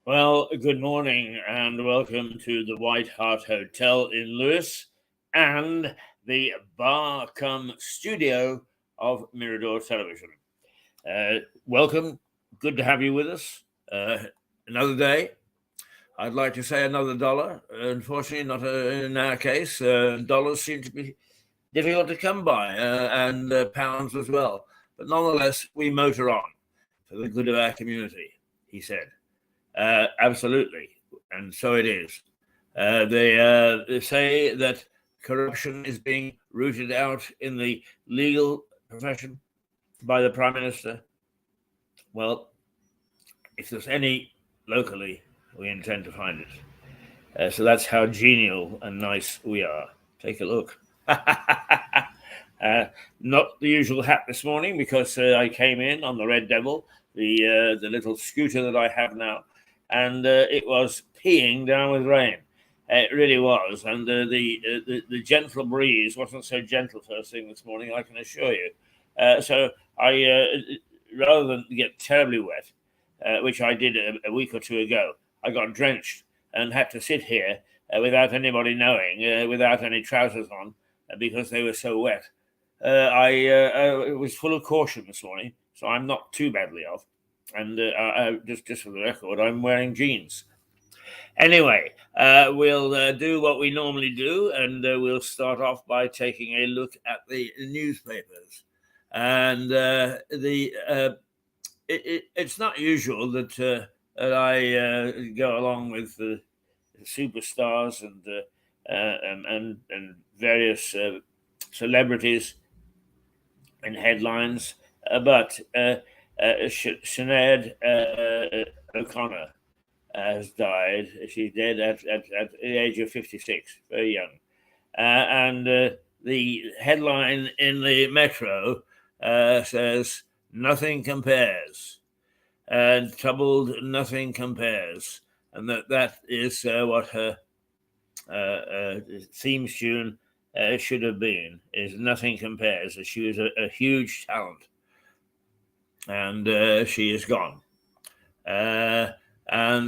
Well, good morning and welcome to the White Hart Hotel in Lewis and the bar cum studio of Mirador Television. Welcome. Good to have you with us. Another day. I'd like to say another dollar. Unfortunately, not in our case. Dollars seem to be difficult to come by, and pounds as well. But nonetheless, we motor on for the good of our community, he said. Absolutely, and so it is. They say that corruption is being rooted out in the legal profession by the Prime Minister. Well, if there's any locally, we intend to find it. So that's how genial and nice we are. Take a look. Not the usual hat this morning because I came in on the Red Devil, the little scooter that I have now, and it was peeing down with rain. It really was, and the gentle breeze wasn't so gentle first thing this morning, I can assure you. So I, rather than get terribly wet, which I did a week or two ago, I got drenched and had to sit here without anybody knowing, without any trousers on, because they were so wet. I was full of caution this morning, so I'm not too badly off. And just for the record, I'm wearing jeans. Anyway, we'll do what we normally do, and we'll start off by taking a look at the newspapers. And it's not usual that I go along with the superstars and various celebrities in headlines, but Sinead O'Connor has died. She's dead at the age of 56, very young. And the headline in the Metro says, "Nothing compares." And troubled, nothing compares. And that is what her theme tune should have been, is "Nothing Compares." She was a huge talent. And she is gone. And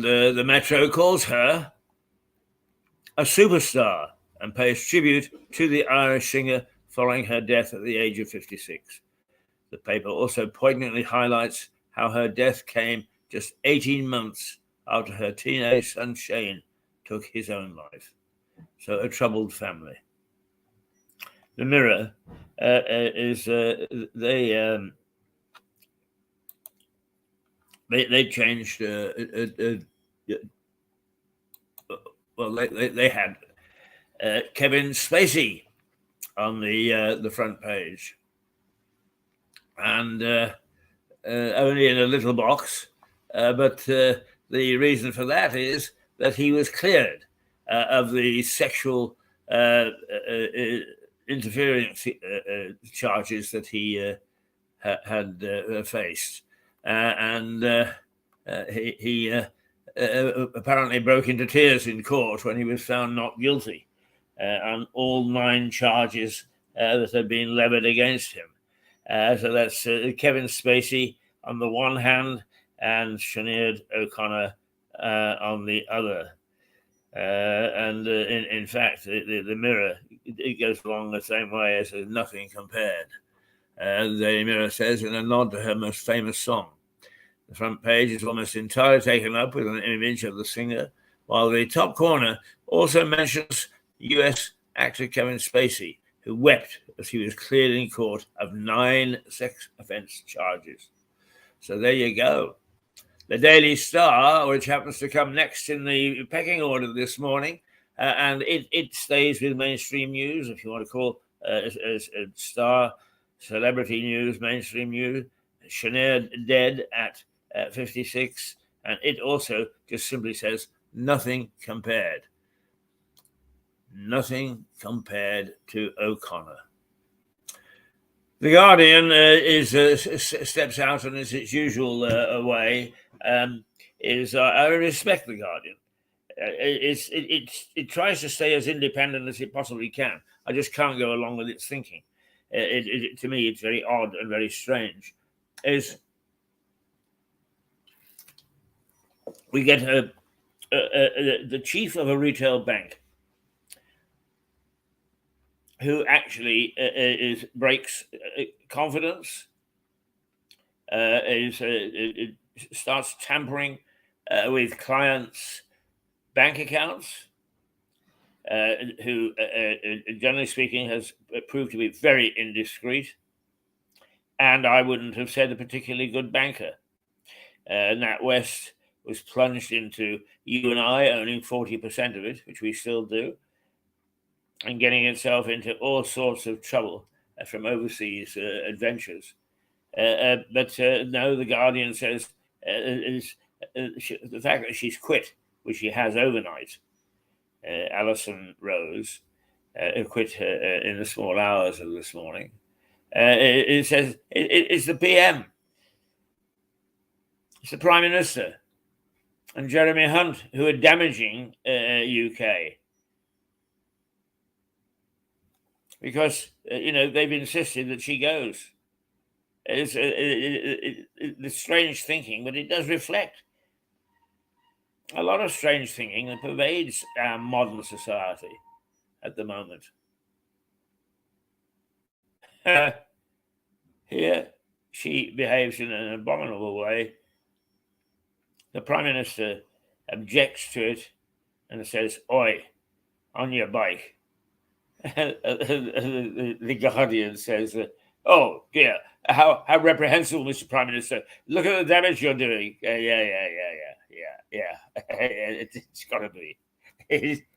the Metro calls her a superstar and pays tribute to the Irish singer following her death at the age of 56. The paper also poignantly highlights how her death came just 18 months after her teenage son Shane took his own life. So a troubled family. The Mirror is they changed. Well, they had Kevin Spacey on the front page, and only in a little box. But the reason for that is that he was cleared of the sexual interference charges that he had faced. And he apparently broke into tears in court when he was found not guilty on all 9 charges that had been levied against him. So that's Kevin Spacey on the one hand and Sinead O'Connor on the other. And in fact, the Mirror, it goes along the same way as "Nothing Compared." The Mirror says, in a nod to her most famous song. The front page is almost entirely taken up with an image of the singer, while the top corner also mentions US actor Kevin Spacey, who wept as he was cleared in court of 9 sex offense charges. So there you go. The Daily Star, which happens to come next in the pecking order this morning, and it stays with mainstream news, if you want to call Star, Celebrity News, Mainstream News, Chenier dead at 56, and it also just simply says nothing compared. Nothing compared to O'Connor. The Guardian steps out and is its usual way. I respect the Guardian. It tries to stay as independent as it possibly can. I just can't go along with its thinking. To me, it's very odd and very strange. We get the chief of a retail bank who actually breaks confidence, starts tampering with clients' bank accounts, who, generally speaking, has proved to be very indiscreet, and I wouldn't have said a particularly good banker. NatWest was plunged into you and I owning 40% of it, which we still do, and getting itself into all sorts of trouble from overseas adventures. But no, the Guardian says the fact that she's quit, which she has overnight, Alison Rose, quit in the small hours of this morning. It says it's the PM, it's the Prime Minister, and Jeremy Hunt who are damaging UK. Because they've insisted that she goes. It's the strange thinking, but it does reflect a lot of strange thinking that pervades our modern society at the moment. Here, she behaves in an abominable way. The Prime Minister objects to it and says, "Oi, on your bike." The Guardian says, "Oh dear, how reprehensible, Mr. Prime Minister! Look at the damage you're doing." Yeah. It's got to be.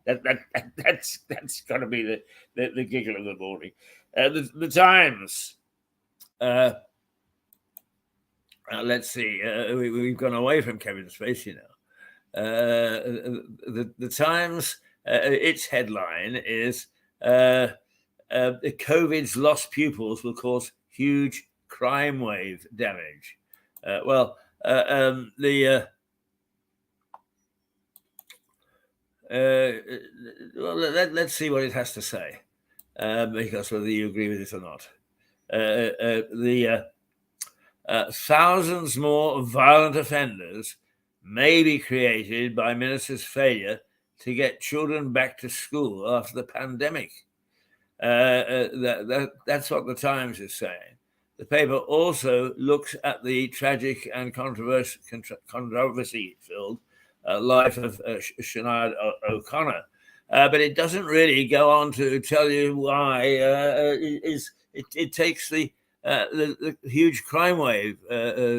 That's got to be the giggle of the morning. The Times. Let's see. We've gone away from Kevin Spacey now. The Times. Its headline is. COVID's lost pupils will cause huge crime wave damage. Let's see what it has to say, because whether you agree with it or not. Thousands more violent offenders may be created by minister's failure to get children back to school after the pandemic. That's what the Times is saying. The paper also looks at the tragic and controversy-filled life of Sinead O'Connor, but it doesn't really go on to tell you why. It takes the huge crime wave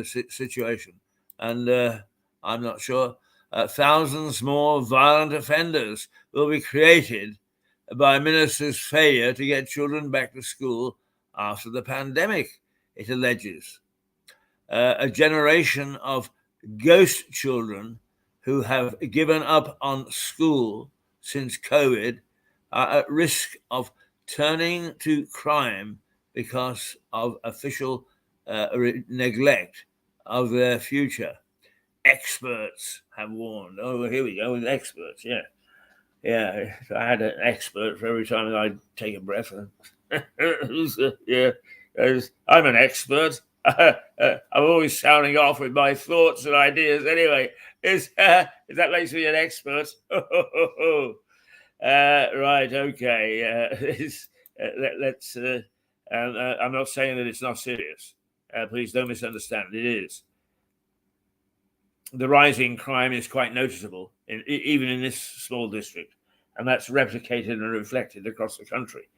situation, and I'm not sure. Thousands more violent offenders will be created by minister's failure to get children back to school after the pandemic, it alleges. A generation of ghost children who have given up on school since COVID are at risk of turning to crime because of official neglect of their future. Experts have warned. Oh, here we go with experts. Yeah. If I had an expert for every time I'd take a breath. I'm an expert. I'm always sounding off with my thoughts and ideas. Anyway, that makes me an expert. Right. Okay. Let's. I'm not saying that it's not serious. Please don't misunderstand. It is. The rising crime is quite noticeable, even in this small district, and that's replicated and reflected across the country.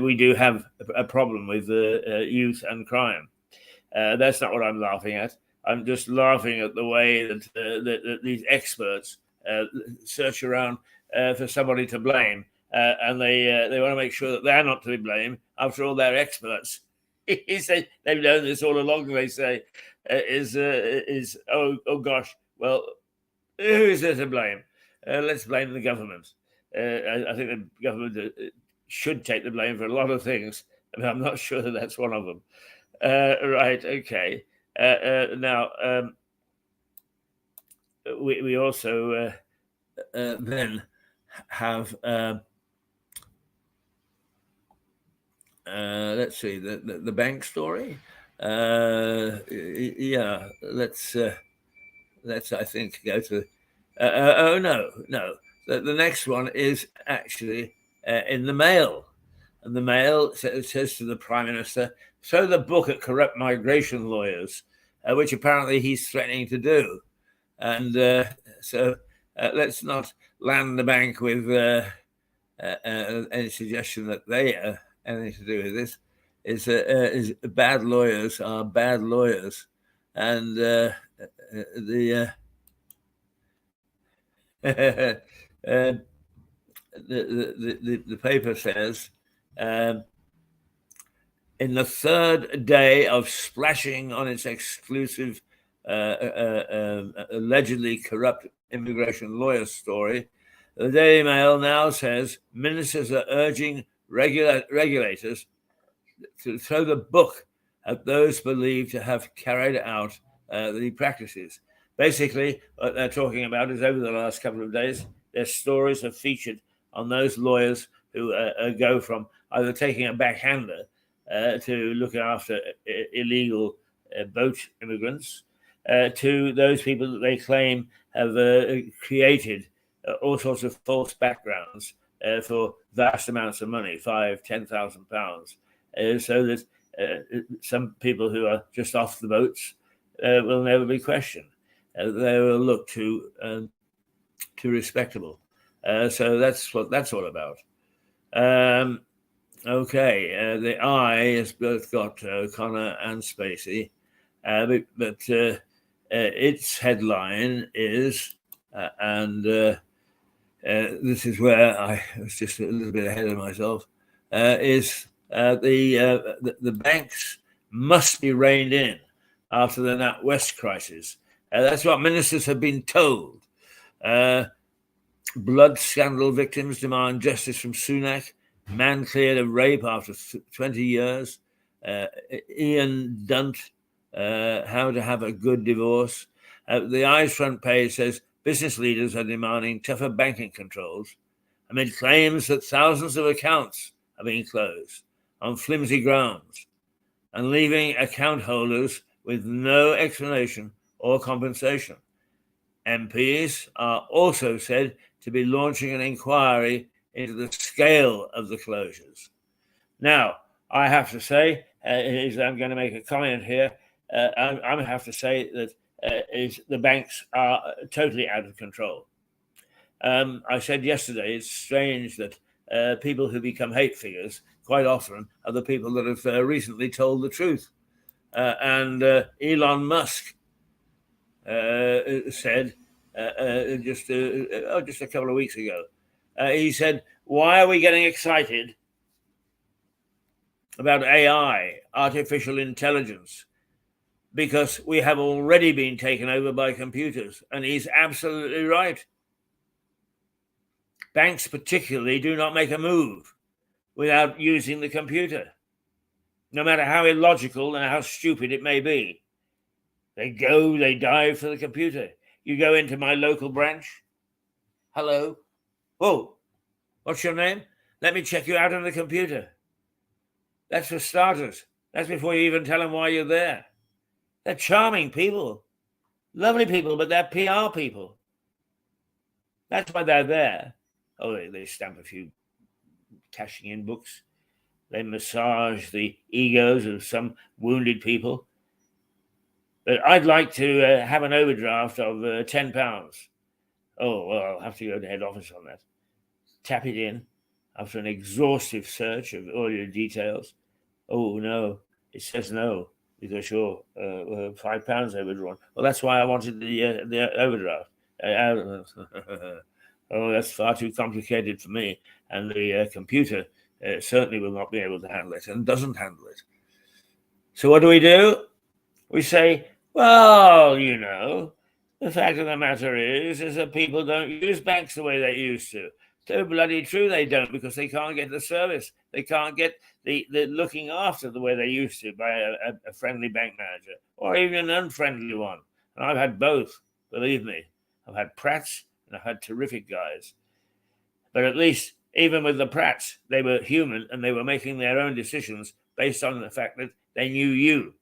We do have a problem with youth and crime. That's not what I'm laughing at. I'm just laughing at the way that these experts search around for somebody to blame and they want to make sure that they're not to be blamed. After all, they're experts. He said they've known this all along. They say is oh gosh, well, who is there to blame? Let's blame the government. I think the government should take the blame for a lot of things, but I'm not sure that that's one of them. Right, okay. Now, we also then have, let's see, the bank story. Yeah, let's I think go to. Oh no. The next one is actually in the Mail, and the Mail says to the Prime Minister, "Throw the book at corrupt migration lawyers," which apparently he's threatening to do, and so let's not land the bank with any suggestion that they are anything to do with this. Is bad lawyers are bad lawyers, and the the paper says, in the third day of splashing on its exclusive, allegedly corrupt immigration lawyer story, the Daily Mail now says ministers are urging regulators to throw the book at those believed to have carried out the practices. Basically, what they're talking about is over the last couple of days, their stories have featured on those lawyers who go from either taking a backhander to looking after illegal boat immigrants to those people that they claim have created all sorts of false backgrounds for vast amounts of money, £5,000-10,000, so that some people who are just off the boats will never be questioned. They will look too respectable. So that's what that's all about. Okay, the Eye has both got Connor and Spacey, but its headline is, and this is where I was just a little bit ahead of myself, is the banks must be reined in after the NatWest crisis. That's what ministers have been told. Blood scandal victims demand justice from Sunak. Man cleared of rape after 20 years. Ian Dunt, how to have a good divorce. The Eye's front page says business leaders are demanding tougher banking controls amid claims that thousands of accounts are being closed on flimsy grounds and leaving account holders with no explanation or compensation. MPs are also said to be launching an inquiry into the scale of the closures. Now, I have to say, I'm going to make a comment here. I have to say that the banks are totally out of control. I said yesterday, it's strange that people who become hate figures quite often are the people that have recently told the truth. And Elon Musk said just a couple of weeks ago, he said, "Why are we getting excited about AI, artificial intelligence? Because we have already been taken over by computers." And he's absolutely right. Banks particularly do not make a move without using the computer, no matter how illogical and how stupid it may be. They dive for the computer. You go into my local branch. Hello. Oh, what's your name? Let me check you out on the computer. That's for starters. That's before you even tell them why you're there. They're charming people, lovely people, but they're PR people. That's why they're there. Oh, they stamp a few cashing in books. They massage the egos of some wounded people. But I'd like to have an overdraft of £10. Oh, well, I'll have to go to head office on that. Tap it in after an exhaustive search of all your details. Oh, no, it says no, because you're £5 overdrawn. Well, that's why I wanted the overdraft. Oh, that's far too complicated for me. And the computer certainly will not be able to handle it and doesn't handle it. So what do? We say, well, the fact of the matter is that people don't use banks the way they used to. So bloody true they don't, because they can't get the service. They can't get the looking after the way they used to by a friendly bank manager, or even an unfriendly one. And I've had both, believe me. I've had prats and I've had terrific guys. But at least, even with the prats, they were human and they were making their own decisions based on the fact that they knew you.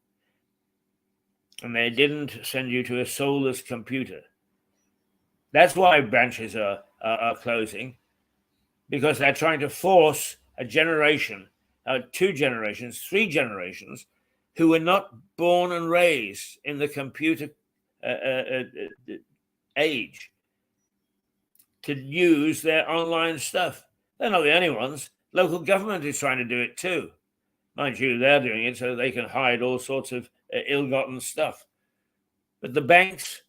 And they didn't send you to a soulless computer. That's why branches are closing, because they're trying to force a generation, 2 generations, 3 generations, who were not born and raised in the computer age to use their online stuff. They're not the only ones. Local government is trying to do it too. Mind you, they're doing it so they can hide all sorts of ill-gotten stuff. But the banks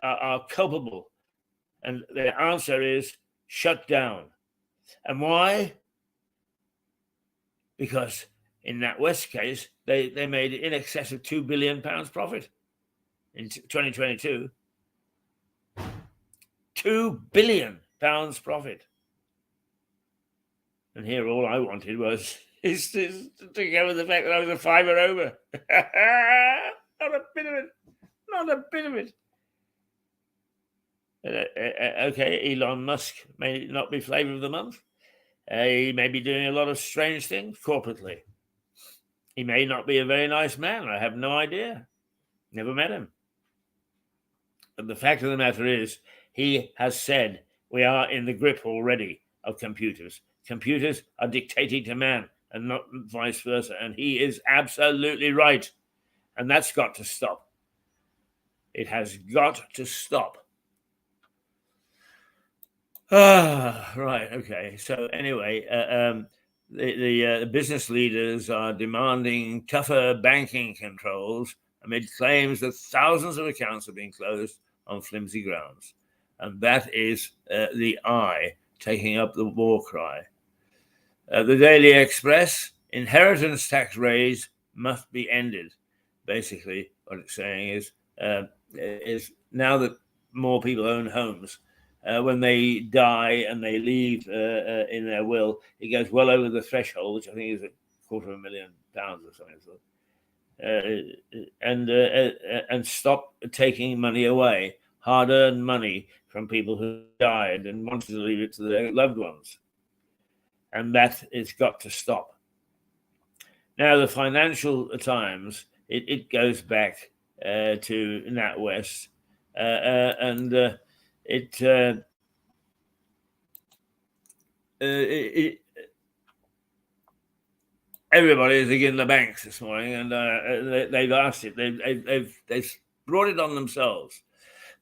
are culpable, and their answer is shut down. And why? Because in NatWest case, they made in excess of £2 billion profit in 2022. £2 billion profit. And here all I wanted was is to go with the fact that I was a fiver over. Not a bit of it. Not a bit of it. Okay, Elon Musk may not be flavor of the month. He may be doing a lot of strange things corporately. He may not be a very nice man. I have no idea. Never met him. But the fact of the matter is, he has said we are in the grip already of computers. Computers are dictating to man and not vice versa. And he is absolutely right. And that's got to stop. It has got to stop. Right. Okay. So anyway, the business leaders are demanding tougher banking controls amid claims that thousands of accounts are being closed on flimsy grounds. And that is the I taking up the war cry. The Daily Express, inheritance tax raise must be ended. Basically, what it's saying is now that more people own homes, when they die and they leave in their will, it goes well over the threshold, which I think is £250,000 or something. And stop taking money away, hard-earned money from people who died and wanted to leave it to their loved ones. And that has got to stop. Now, the Financial Times, it goes back to NatWest, and everybody is against the banks this morning, and they've asked it. They've brought it on themselves.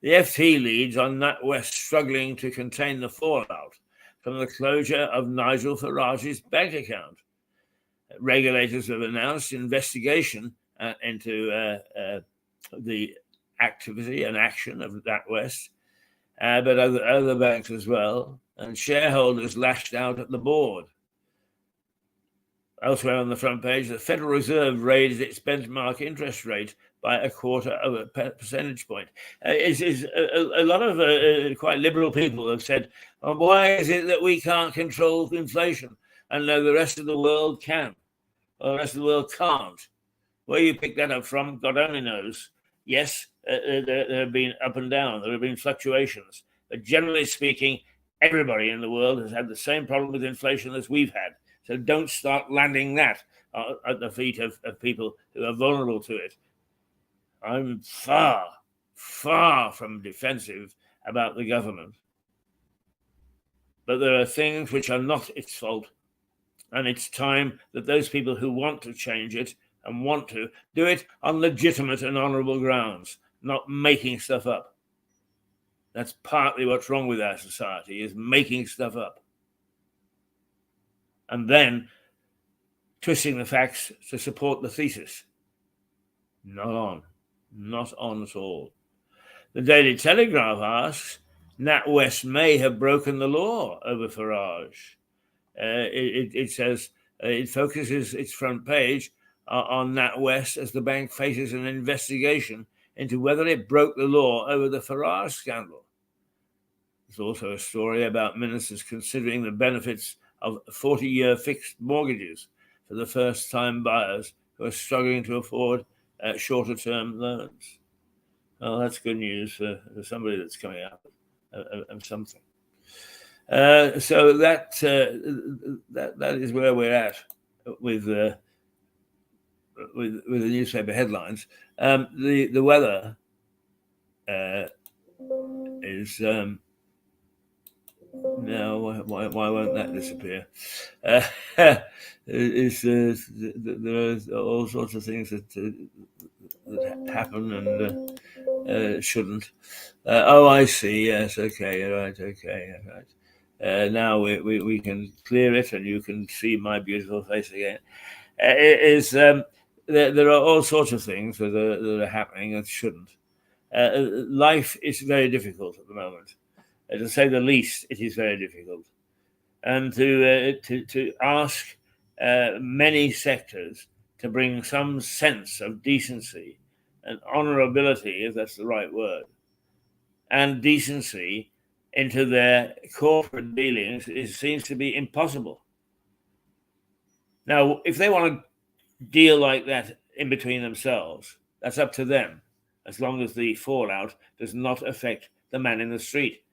The FT leads on NatWest struggling to contain the fallout from the closure of Nigel Farage's bank account. Regulators have announced investigation into the activity and action of NatWest, but other banks as well, and shareholders lashed out at the board. Elsewhere on the front page, the Federal Reserve raised its benchmark interest rate by 0.25 percentage point. A lot of quite liberal people have said, why is it that we can't control inflation and the rest of the world can? Well, the rest of the world can't. Where you pick that up from, God only knows. Yes, there have been up and down. There have been fluctuations. But generally speaking, everybody in the world has had the same problem with inflation as we've had. So don't start landing that at the feet of people who are vulnerable to it. I'm far, far from defensive about the government. But there are things which are not its fault. And it's time that those people who want to change it and want to do it on legitimate and honorable grounds, not making stuff up. That's partly what's wrong with our society, is making stuff up. And then twisting the facts to support the thesis. Not on at all. The Daily Telegraph asks, NatWest may have broken the law over Farage. It says it focuses its front page on NatWest as the bank faces an investigation into whether it broke the law over the Farage scandal. There's also a story about ministers considering the benefits of 40-year fixed mortgages for the first-time buyers who are struggling to afford shorter-term loans. Well, that's good news for somebody that's coming out of something. So that is where we're at with the newspaper headlines. The weather is now. Why won't that disappear? There are all sorts of things that happen and shouldn't. I see. Yes. Okay. Right. Okay. Right. Now we can clear it, and you can see my beautiful face again. There are all sorts of things that are happening that shouldn't. Life is very difficult at the moment. To say the least, it is very difficult. And to ask many sectors to bring some sense of decency and honorability, if that's the right word, and decency into their corporate dealings, it seems to be impossible. Now, if they want to deal like that in between themselves, that's up to them, as long as the fallout does not affect the man in the street.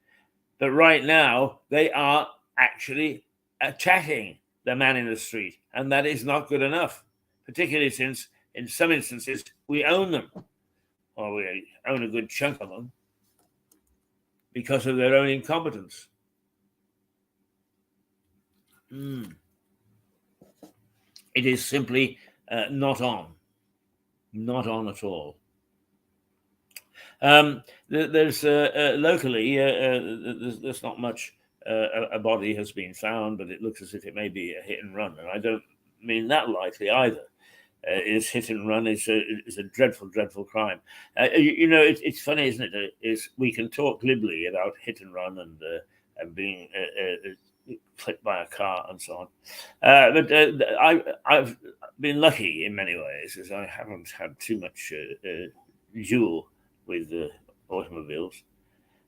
But right now, they are actually attacking the man in the street, and that is not good enough, particularly since in some instances we own them, or we own a good chunk of them, because of their own incompetence. It is simply not on at all. There's locally, there's not much. A body has been found, but it looks as if it may be a hit and run, and I don't mean that lightly either. Is hit and run is a dreadful, dreadful crime. It's funny, isn't it? Is we can talk glibly about hit and run and being clipped by a car and so on, but I've been lucky in many ways, as I haven't had too much duel with automobiles.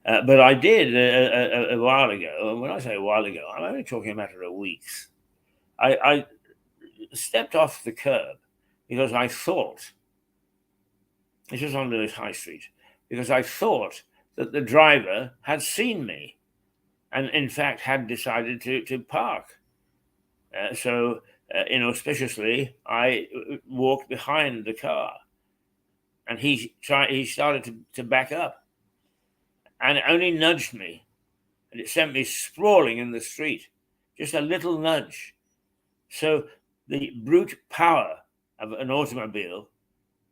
But I did a while ago, and when I say a while ago, I'm only talking a matter of weeks. I stepped off the curb because I thought, this was on Lewis High Street, because I thought that the driver had seen me and in fact had decided to park. So inauspiciously, I walked behind the car, and he started to back up, and it only nudged me, and it sent me sprawling in the street, just a little nudge. So the brute power of an automobile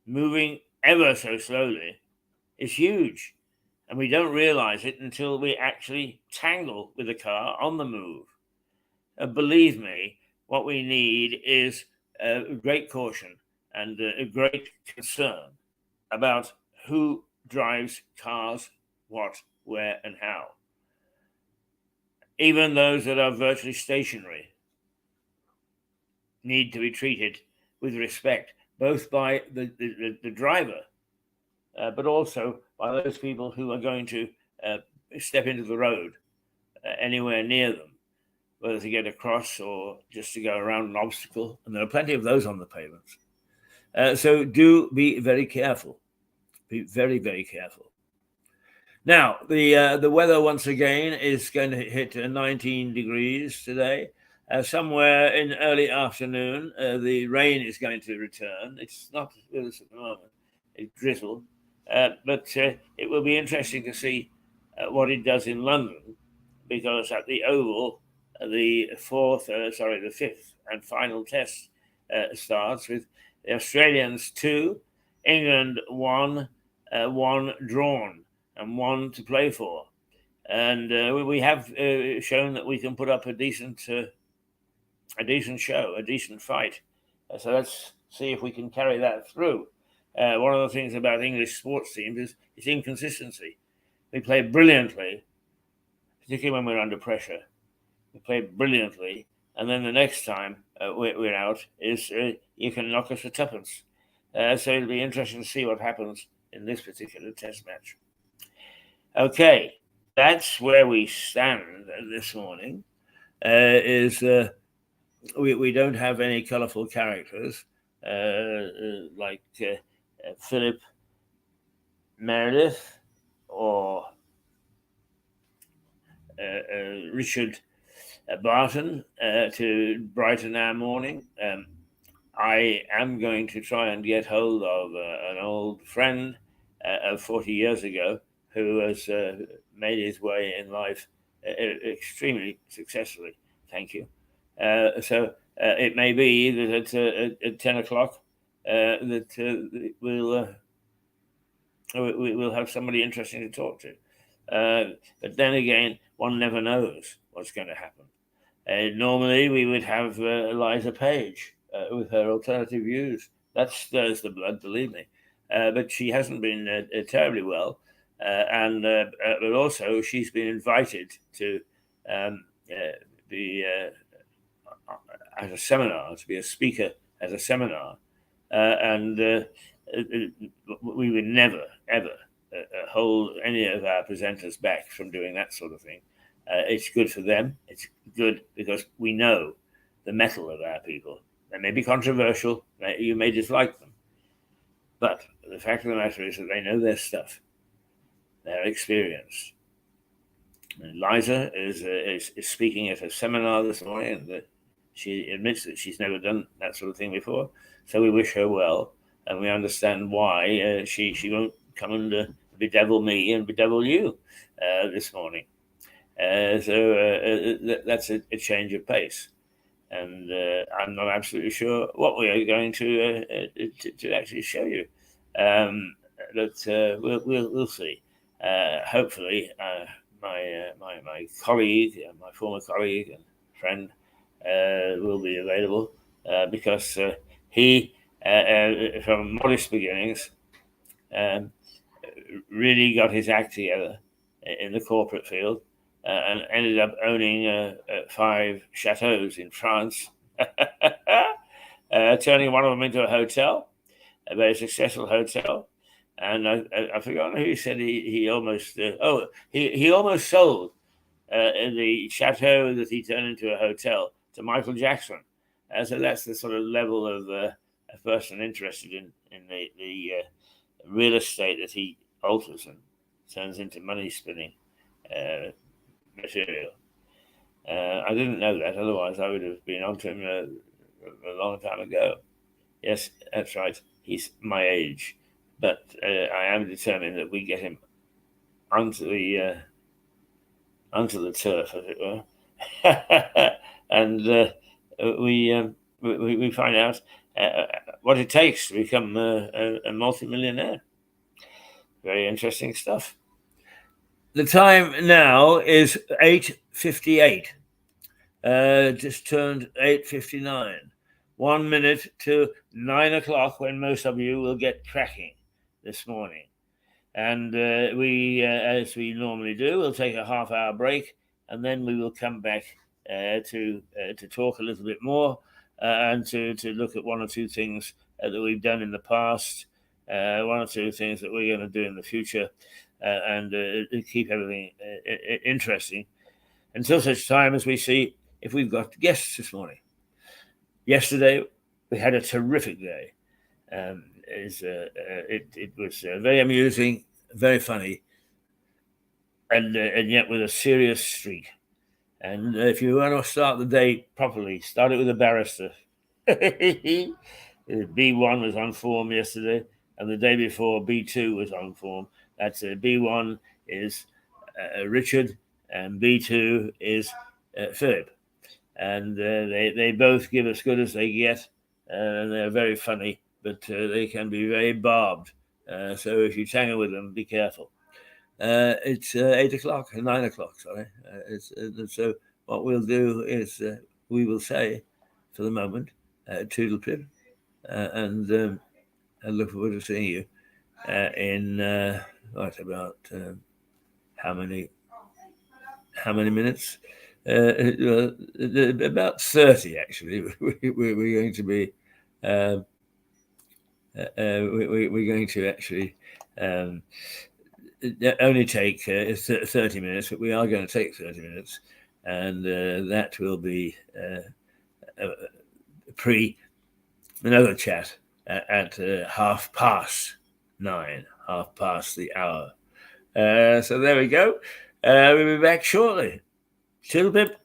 moving ever so slowly is huge, and we don't realize it until we actually tangle with the car on the move. Believe me, what we need is great caution and a great concern about who drives cars, what, where, and how. Even those that are virtually stationary need to be treated with respect, both by the driver, but also by those people who are going to step into the road anywhere near them, whether to get across or just to go around an obstacle. And there are plenty of those on the pavements. So do be very careful. Be very, very careful. Now, the weather once again is going to hit 19 degrees today. Somewhere in early afternoon, the rain is going to return. It's not with us at the moment. It's drizzle. But it will be interesting to see what it does in London, because at the Oval, the fifth and final test starts with the Australians 2, England 1, 1 drawn, and 1 to play for. And we have shown that we can put up a decent show, a decent fight. So let's see if we can carry that through. One of the things about English sports teams is its inconsistency. They play brilliantly, particularly when we're under pressure. We play brilliantly, and then the next time we're out is you can knock us for tuppence. So it'll be interesting to see what happens in this particular test match. Okay, that's where we stand this morning. We don't have any colourful characters like Philip Meredith or Richard Barton to brighten our morning. I am going to try and get hold of an old friend of 40 years ago who has made his way in life extremely successfully. Thank you. So it may be that at 10 o'clock that we'll have somebody interesting to talk to. But then again, one never knows what's going to happen. Normally, we would have Eliza Page with her alternative views. That stirs the blood, believe me. But she hasn't been terribly well. But also, she's been invited to be at a seminar, to be a speaker at a seminar. We would never, ever hold any of our presenters back from doing that sort of thing. It's good for them. It's good because we know the mettle of our people. They may be controversial. You may dislike them. But the fact of the matter is that they know their stuff. They're experienced. And Liza is speaking at a seminar this morning, and she admits that she's never done that sort of thing before. So we wish her well, and we understand why she won't come and bedevil me and bedevil you this morning. So that's a change of pace, and I'm not absolutely sure what we are going to actually show you. But we'll see. Hopefully, my colleague, my former colleague and friend, will be available because he, from modest beginnings, really got his act together in the corporate field. And ended up owning 5 chateaus in France, turning one of them into a hotel, a very successful hotel. And I forgot who said he almost he almost sold the chateau that he turned into a hotel to Michael Jackson. So that's the sort of level of a person interested in the real estate that he alters and turns into money spinning material. I didn't know that, otherwise I would have been onto him a long time ago. Yes, that's right. He's my age, but I am determined that we get him onto the turf, as it were, and we find out what it takes to become a multimillionaire. Very interesting stuff. The time now is 8:58. Just turned 8:59. 1 minute to 9 o'clock when most of you will get cracking this morning. And we, as we normally do, we'll take a half-hour break, and then we will come back to talk a little bit more and to look at one or two things that we've done in the past, one or two things that we're going to do in the future. And keep everything interesting until such time as we see if we've got guests this morning. Yesterday, we had a terrific day. It was very amusing, very funny, and yet with a serious streak. And if you want to start the day properly, start it with a barrister. B1 was on form yesterday, and the day before, B2 was on form. That's B1 is Richard, and B2 is Philip. And they both give as good as they get, and they're very funny, but they can be very barbed. So if you tangle with them, be careful. It's 8 o'clock, 9 o'clock, sorry. So what we'll do is we will say, for the moment, toodle pip, and I look forward to seeing you in about how many how many minutes? About 30, actually. We're going to be. We're going to actually only take 30 minutes, but we are going to take 30 minutes, and that will be pre another chat at 9:30, half past the hour. So there we go. We'll be back shortly. Chill Pip.